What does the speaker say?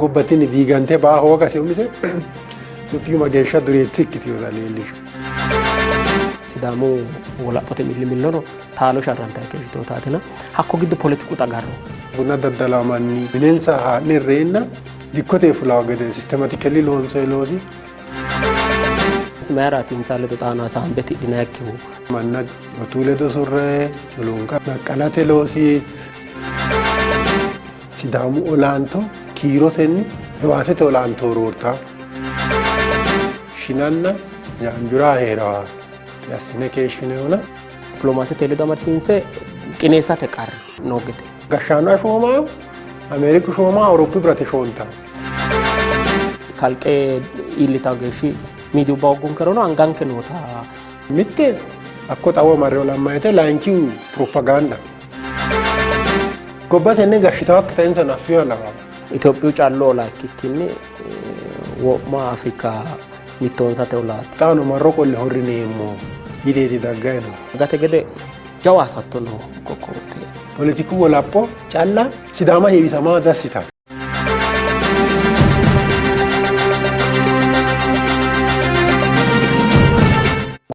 gobbatiin diigantee ba'aa hooqa se'umise Itoophiyuma geeshsha dureetti ikkiti yoo leellishu. Sidaamu walaphote millimillono taalo sharranta keeshitootatina hakko giddu politiku xagarro. Buna daddalamanni bineensa haadni irreenna dikkotee fulaa gede sistemaatikalii loonsee loosi. Meeraatiin saalee xaanaa saambeti dhinaakkiu. Manna Batuulee Dosorree Lolonqa Naqqalate loosii Sidaamu olaanto kiirosenni Hewaatete olaantoo roortaa Shinanna Jaanjuraa heerawaa yassine keeshshineewona. Dipiloomaasii Ledo amarsiinsee qineessate qarri noogete. Gashshaanaa shoomaa Ameeriku shoomaa Awurooppii birate shoontaa. Kalqee illitaa geeshshi miidiyuu baawwaguun karoona hangaan kennoota. Mitte akko xawwa marree olammaayete laankii propagaanda. Gobba senne gashshitaw akka ta'in sanaaf yoo lama. Itoophiyuu caalloo laakkittinni wo'maa Afrikaa mittoonsa ta'u laati. Taanu marroo qolle horrine immoo hideeti daggaa'edha. Gate gede jawaasattu no kokkobote. Politikuu walaappoo caallaa Sidaama heebisamaa dassita.